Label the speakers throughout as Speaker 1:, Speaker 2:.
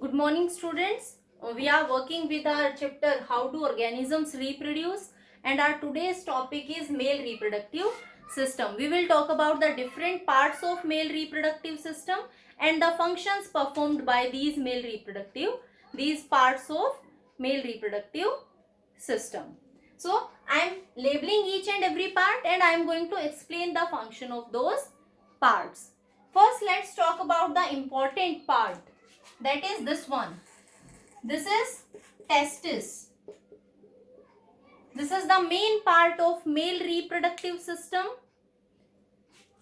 Speaker 1: Good morning, students. We are working with our chapter How do organisms reproduce, and our today's topic is male reproductive system. We will talk about the different parts of male reproductive system and the functions performed by these parts of male reproductive system. So I am labeling each and every part and I am going to explain the function of those parts. First, let's talk about the important part, that is this one. This is testis. This is the main part of male reproductive system.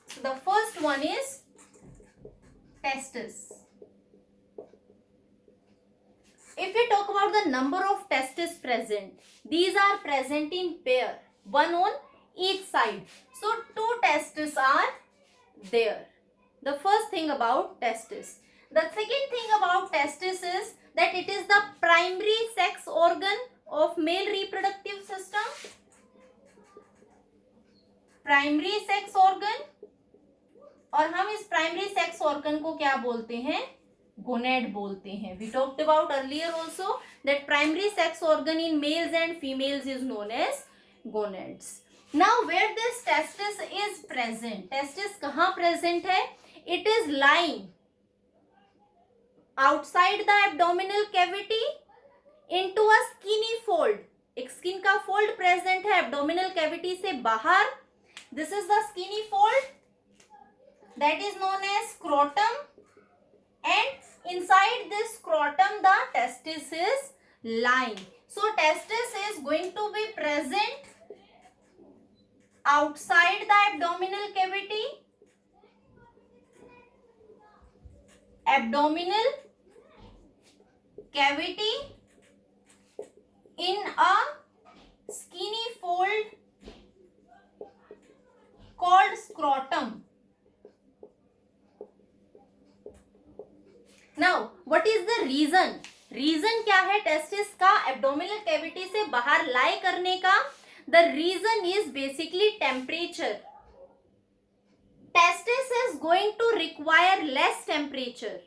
Speaker 1: So the first one is testis. If we talk about the number of testes present, these are present in pair, one on each side. So 2 testes are there. The first thing about testis. The second thing about testis is that it is the primary sex organ of male reproductive system. Primary sex organ, और हम इस primary sex organ को क्या बोलते हैं? Gonad बोलते हैं. We talked about earlier also that primary sex organ in males and females is known as gonads. Now where this testis is present? Testis कहाँ present है? It is lying outside the abdominal cavity into a skinny fold. एक skin का fold present है abdominal cavity से बाहर. This is the skinny fold that is known as scrotum, and inside this scrotum the testis is lying. So testis is going to be present outside the abdominal cavity. Abdominal cavity in a skinny fold called scrotum. Now, what is the reason? Reason क्या है testis का abdominal cavity से बाहर लाई करने का? The reason is basically temperature. Testis is going to require less temperature.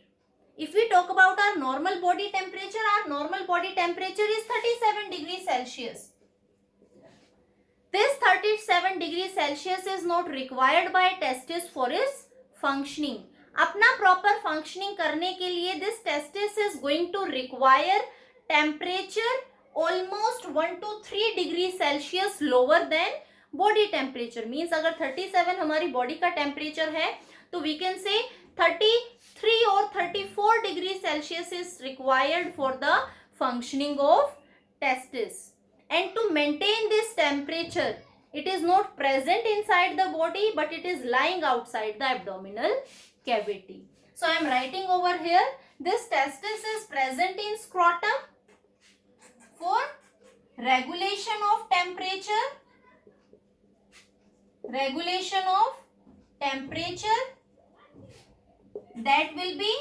Speaker 1: If we talk about our normal body temperature is 37 degrees Celsius. This 37 degrees Celsius is not required by testis for its functioning. अपना proper functioning करने के लिए this testis is going to require temperature almost 1 to 3 degree Celsius lower than body temperature. Means अगर 37 हमारी body का temperature है तो we can say 33 और 34 degree Celsius is required for the functioning of testis. And to maintain this temperature, it is not present inside the body but it is lying outside the abdominal cavity. So I am writing over here, this testis is present in scrotum for regulation of temperature. Regulation of temperature that will be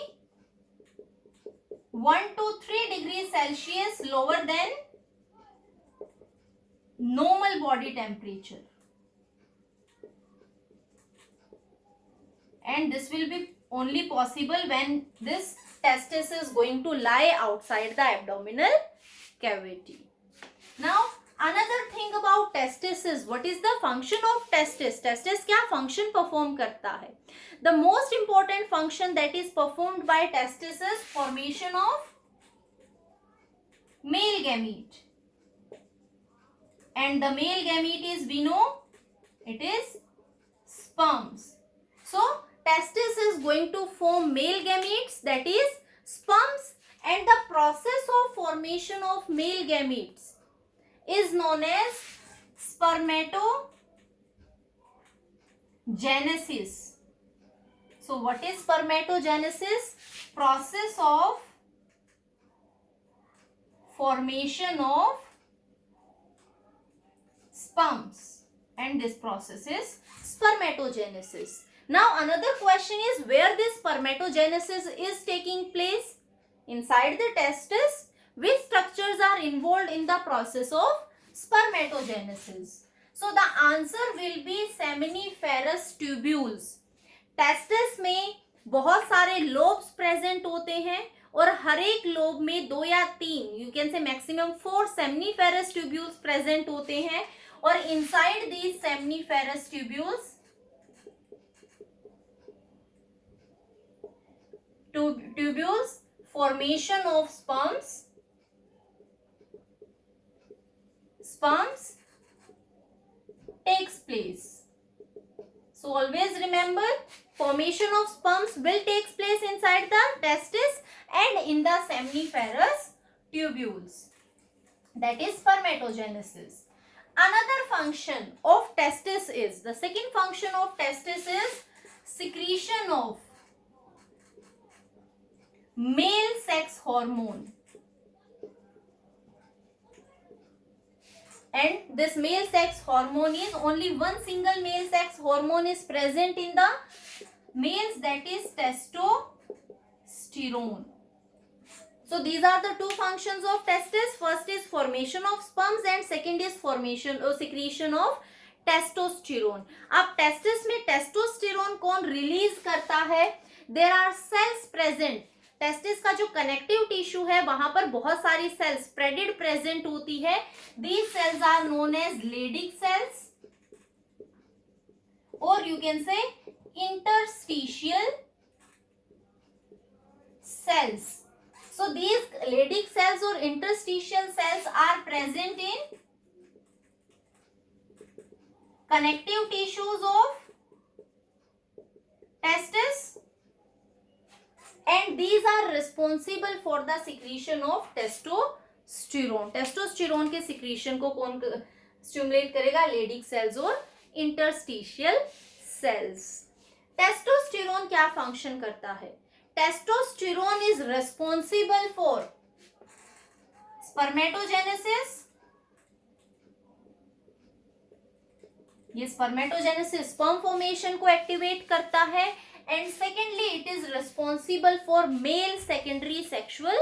Speaker 1: 1 to 3 degrees Celsius lower than normal body temperature, and this will be only possible when this testis is going to lie outside the abdominal cavity. Now another thing about testis is, what is the function of testis? Testis क्या function perform करता है? The most important function that is performed by testis is formation of male gamete. And the male gamete is, we know, it is sperms. So testis is going to form male gametes, that is sperms, and the process of formation of male gametes is known as spermatogenesis. So what is spermatogenesis? Process of formation of sperms, and this process is spermatogenesis. Now another question is, where this spermatogenesis is taking place? Inside the testis. Which structures are involved in the process of spermatogenesis? So the answer will be seminiferous tubules. Testis में बहुत सारे lobes present होते हैं और हर एक lobe में 2 या 3, you can से मैक्सिमम 4 सेमनीफेरस ट्यूब्यूल्स प्रेजेंट होते हैं, और inside these seminiferous tubules formation of sperms takes place. So always remember, formation of sperms will take place inside the testis and in the seminiferous tubules, that is spermatogenesis. Another function of testis is, the second function of testis is secretion of male sex hormone, and this male sex hormone is only one single male sex hormone is present in the males, that is testosterone. So these are the two functions of testis. First is formation of sperms and second is formation or secretion of testosterone. अब testis में testosterone कौन release करता है? There are cells present. Testis का जो connective tissue है वहां पर बहुत सारी सेल्स स्प्रेडेड प्रेजेंट होती है. These cells are known as Leydig cells और you can say interstitial cells. So these Leydig cells or interstitial cells are present in connective tissues of testis, and these are responsible for the secretion of testosterone. Testosterone के secretion को कौन stimulate करेगा? Leydig cells और interstitial cells. Testosterone क्या function करता है? Testosterone is responsible for spermatogenesis. ये spermatogenesis sperm formation को एक्टिवेट करता है, and secondly it is responsible for male secondary sexual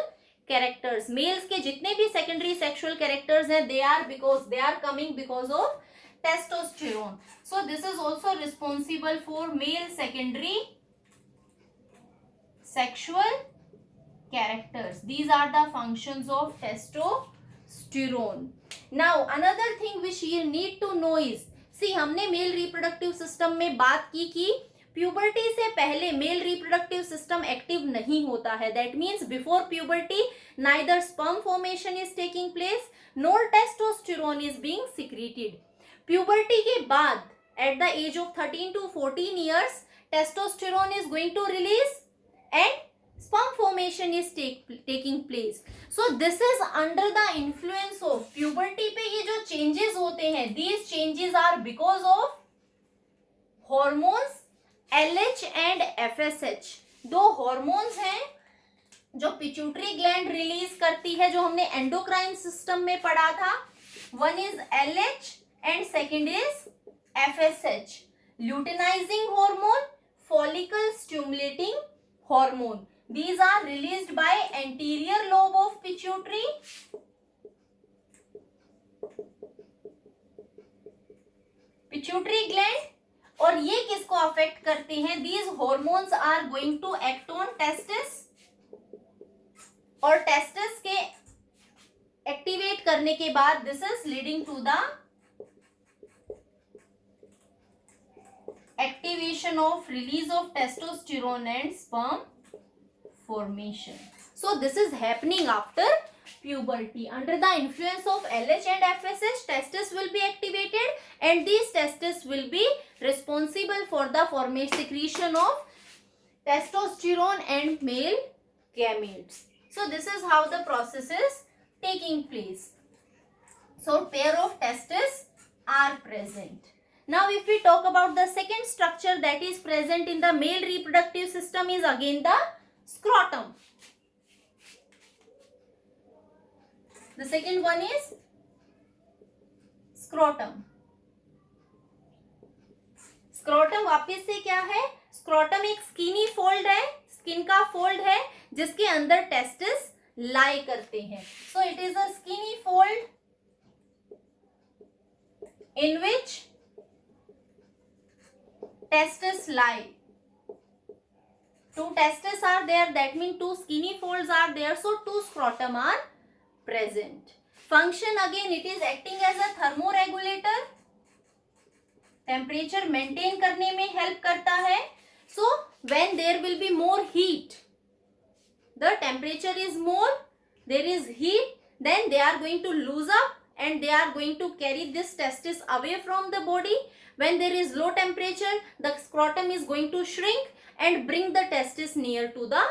Speaker 1: characters. Males के जितने भी secondary sexual characters हैं, they are coming because of testosterone. So this is also responsible for male secondary sexual characters. These are the functions of testosterone. Now another thing which you need to know is, see हमने male reproductive system में बात की कि puberty से पहले male reproductive system active नहीं होता है. That means before puberty neither sperm formation is taking place nor testosterone is being secreted. Puberty के बाद at the age of 13 to 14 years testosterone is going to release and sperm formation is taking place. So this is under the influence of puberty पे ये जो changes होते हैं, these changes are because of hormones LH and FSH. दो hormones हैं जो pituitary gland release करती है, जो हमने एंडोक्राइन सिस्टम में पढ़ा था. One is LH and second is FSH. Luteinizing hormone, follicle stimulating hormone. These are released by anterior lobe of pituitary. Pituitary gland. और ये किसको अफेक्ट करते हैं? These hormones are going to act on testis, और testis के activate करने के बाद this is leading to the activation of release of testosterone and sperm formation. So this is happening after puberty. Under the influence of LH and FSH, testis will be activated and these testis will be responsible for the secretion of testosterone and male gametes. So this is how the process is taking place. So pair of testes are present. Now if we talk about the second structure that is present in the male reproductive system is again the scrotum. The second one is scrotum. Scrotum वापस से क्या है? Scrotum एक skinny fold है, skin का fold है जिसके अंदर टेस्टिस लाई करते हैं. So it is a skinny fold in which testis lie. Two testes are there, that means two skinny folds are there, so two scrotum are present. Function again, it is acting as a thermoregulator. Temperature maintain करने में help करता है. So when there will be more heat, the temperature is more, there is heat, then they are going to lose up and they are going to carry this testis away from the body. When there is low temperature, the scrotum is going to shrink and bring the testis near to the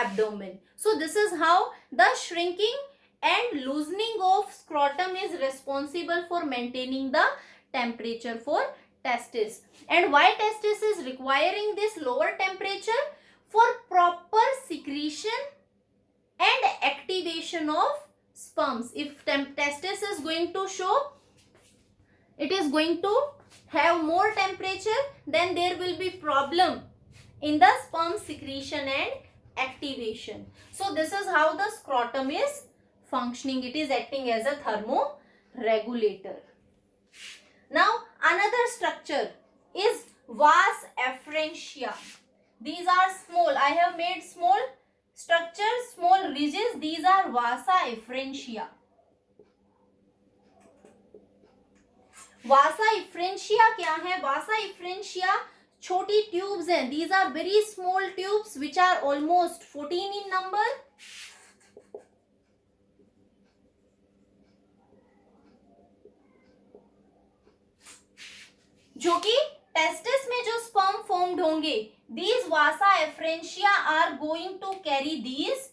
Speaker 1: abdomen. So this is how the shrinking and loosening of scrotum is responsible for maintaining the temperature for testis. And why testis is requiring this lower temperature? For proper secretion and activation of sperms. If testis is going to show, it is going to have more temperature, then there will be problem in the sperm secretion and activation. So this is how the scrotum is functioning. It is acting as a thermoregulator. Now another structure is vas efferentia. These are small. I have made small structures, small ridges. These are vasa efferentia. Vasa efferentia क्या है? Vasa efferentia छोटी tubes हैं. These are very small tubes which are almost 14 in number. जो कि testis में जो sperm formed होंगे, these vasa efferentia are going to carry these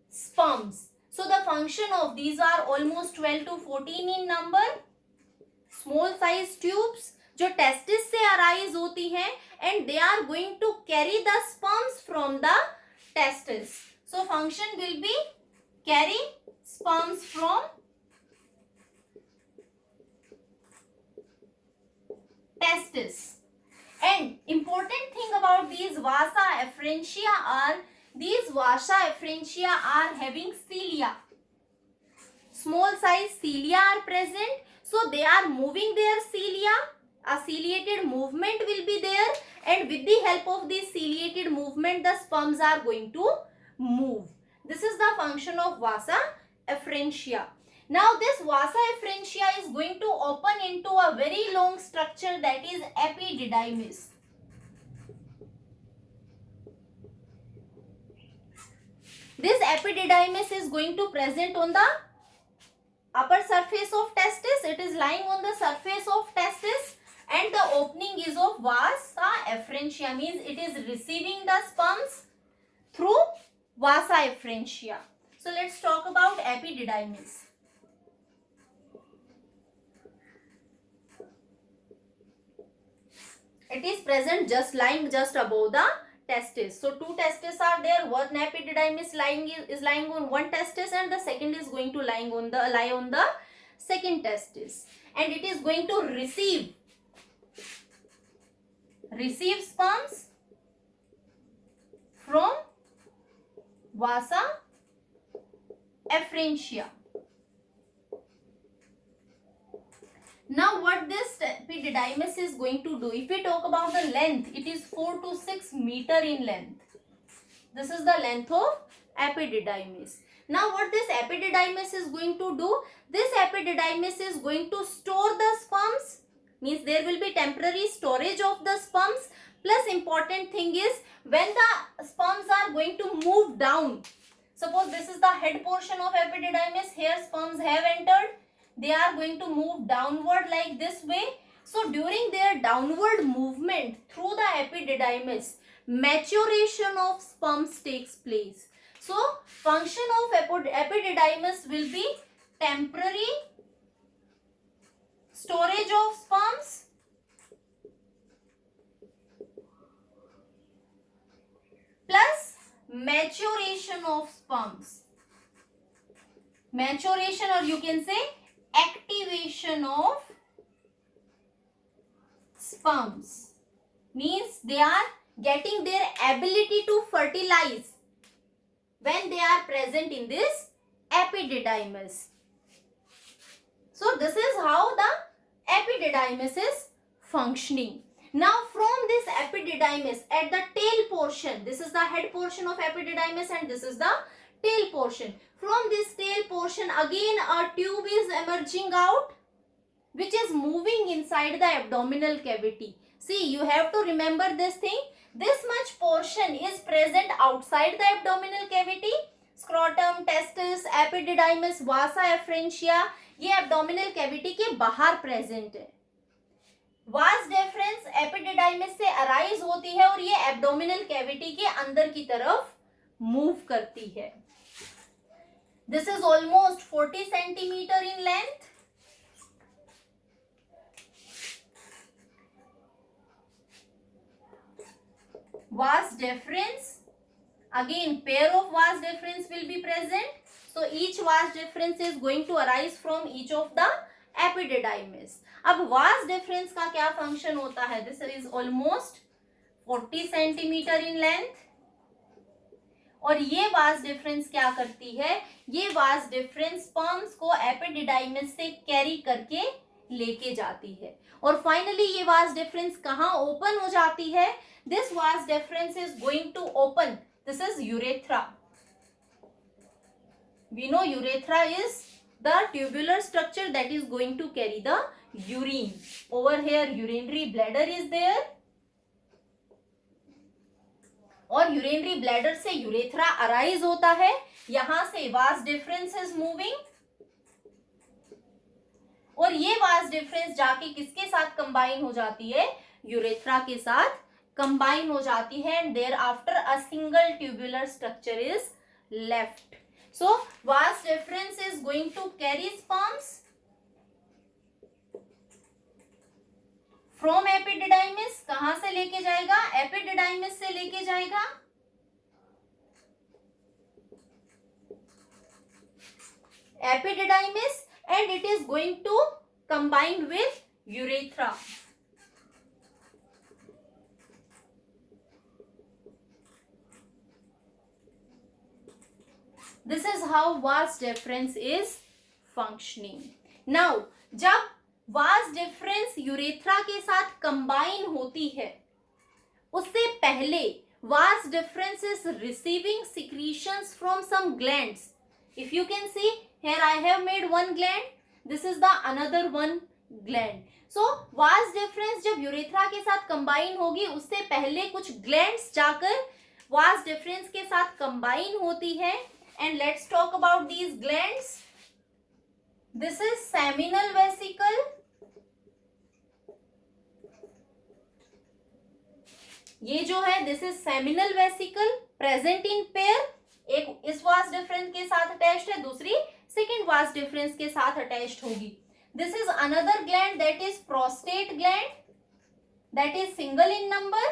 Speaker 1: sperms. So the function of these are almost 12 to 14 in number. Small size tubes जो testis से arise होती हैं and they are going to carry the sperms from the testis. So function will be carry sperms from testis. And important thing about these vasa efferentia are, these vasa efferentia are having cilia. Small size cilia are present, so they are moving their cilia. A ciliated movement will be there, and with the help of this ciliated movement, the sperms are going to move. This is the function of vasa efferentia. Now this vasa efferentia is going to open into a very long structure, that is epididymis. This epididymis is going to present on the upper surface of testis. It is lying on the surface of testis, and the opening is of vasa efferentia, means it is receiving the sperms through vasa efferentia. So let's talk about epididymis. It is present just lying just above the testis. So two testes are there. One epididymis is lying on one testis, and the second is going to lie on the second testis, and it is going to receive sperms from vasa efferentia. Now what this epididymis is going to do, if we talk about the length, it is 4 to 6 meter in length. This is the length of epididymis. Now what this epididymis is going to do, this epididymis is going to store the sperms, means there will be temporary storage of the sperms. Plus important thing is, when the sperms are going to move down, suppose this is the head portion of epididymis, here sperms have entered, they are going to move downward like this way. So during their downward movement through the epididymis, maturation of sperms takes place. So function of epididymis will be temporary storage of sperms plus maturation of sperms. Maturation, or you can say activation of sperms, means they are getting their ability to fertilize when they are present in this epididymis. So this is how the epididymis is functioning. Now from this epididymis at the tail portion, this is the head portion of epididymis and this is the tail portion. From this tail portion again a tube is emerging out which is moving inside the abdominal cavity. See, you have to remember this thing. This much portion is present outside the abdominal cavity. Scrotum, testis, epididymis, vasa efferentia ये abdominal cavity के बाहर present है. Vas deferens epididymis से arise होती है और ये abdominal cavity के अंदर की तरफ मूव करती है. This is almost 40 centimetre in length. Vas deferens, again pair of vas deferens will be present. So each vas deferens is going to arise from each of the epididymis. अब vas deferens का क्या function होता है? This is almost 40 centimetre in length. और ये vas deferens क्या करती है? ये vas deferens स्पर्म्स को एपिडिडाइमिस से कैरी करके लेके जाती है. और फाइनली ये vas deferens कहाँ ओपन हो जाती है? This vas deferens is going to open. This is urethra. We know urethra is the tubular structure that is going to carry the urine. Over here urinary bladder is there. और urinary bladder से urethra arise होता है. यहाँ से vas deferens is moving. और ये vas deferens जाके किसके साथ कंबाइन हो जाती है? यूरेथ्रा के साथ कंबाइन हो जाती है and thereafter a single tubular structure is left. So vas deferens is going to carry sperms from epididymis. कहाँ से लेके जाएगा? epididymis से लेके जाएगा. epididymis and it is going to combine with urethra. This is how vas deferens is functioning. Now, जब vas deferens urethra के साथ combine होती है, उससे पहले vas deferens is receiving secretions from some glands. If you can see, here I have made one gland. This is the another one gland. So, vas deferens जब urethra के साथ combine होगी, उससे पहले कुछ glands जाकर vas deferens के साथ combine होती है. And let's talk about these glands. This is seminal vesicle. ये जो है this is seminal vesicle present in pair. एक इस vas deferens के साथ attached है, दूसरी second vas deferens के साथ attached होगी. This is another gland that is prostate gland that is single in number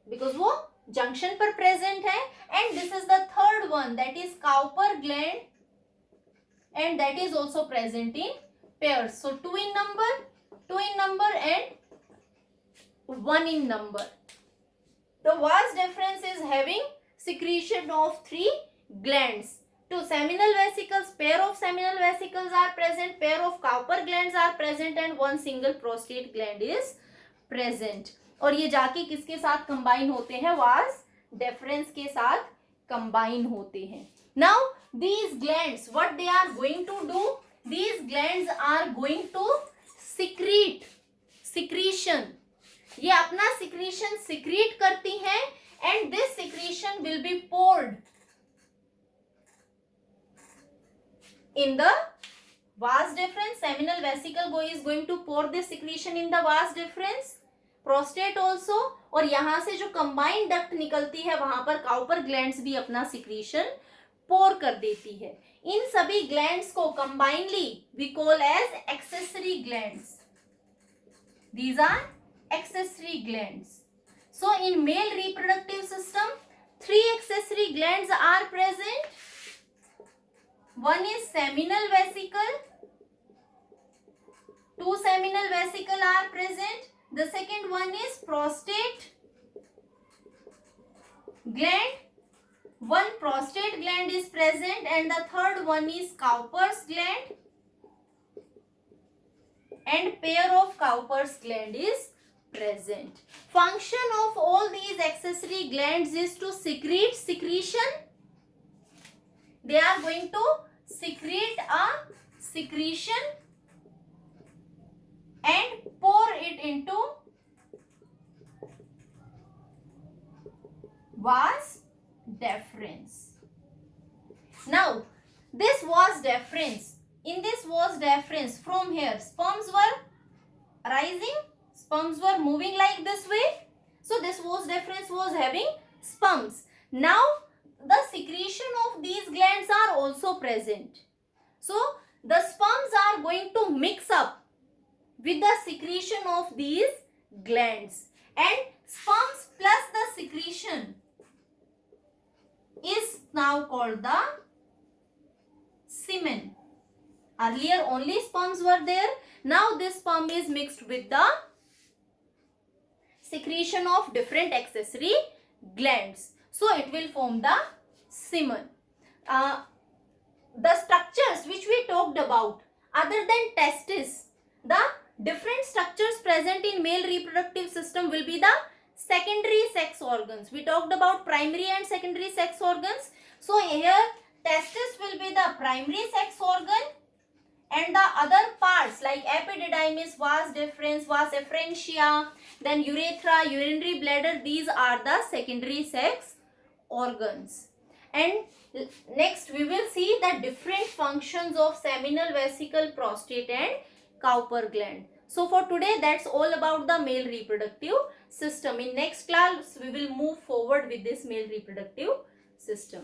Speaker 1: because वो जंक्शन पर प्रेजेंट है. And this is the third one that is Cowper gland and that is also present in pairs. So 2 in number and 1 in number. The vas deferens is having secretion of 3 glands. 2 seminal vesicles, pair of seminal vesicles are present, pair of Cowper glands are present and 1 single prostate gland is present. और ये जाके किसके साथ combine होते हैं? Vas deferens के साथ combine होते हैं. Now these glands what they are going to do? These glands are going to secretion. ये अपना सिक्रीशन सिक्रीट करती हैं and this secretion will be poured in the vas deferens. Seminal vesicle is going to pour this secretion in the vas deferens. Prostate also. और यहाँ से जो combined duct निकलती है वहां पर काउपर ग्लैंड्स भी अपना secretion pour कर देती है. इन सभी ग्लैंड्स को combinedly we call as accessory glands. These are accessory glands. So in male reproductive system 3 accessory glands are present. One is seminal vesicle. 2 seminal vesicle are present. The second one is prostate gland. 1 prostate gland is present and the third one is Cowper's gland. And pair of Cowper's gland is present. Function of all these accessory glands is to secrete secretion. They are going to secrete a secretion and pour it into vas deferens. Now, this vas deferens, in this vas deferens, from here sperms were rising, sperms were moving like this way. So this vas deferens was having sperms. Now the secretion of these glands are also present. So the sperms are going to mix up with the secretion of these glands, and sperms plus the secretion is now called the semen. Earlier only sperms were there. Now this sperm is mixed with the secretion of different accessory glands. So it will form the semen. The structures which we talked about, other than testis, the different structures present in male reproductive system will be the secondary sex organs. We talked about primary and secondary sex organs. So here testis will be the primary sex organ, and the other parts like epididymis, vas deferens, vas efferentia, then urethra, urinary bladder, these are the secondary sex organs. And next we will see the different functions of seminal vesicle, prostate and Cowper gland. So for today that's all about the male reproductive system. In next class we will move forward with this male reproductive system.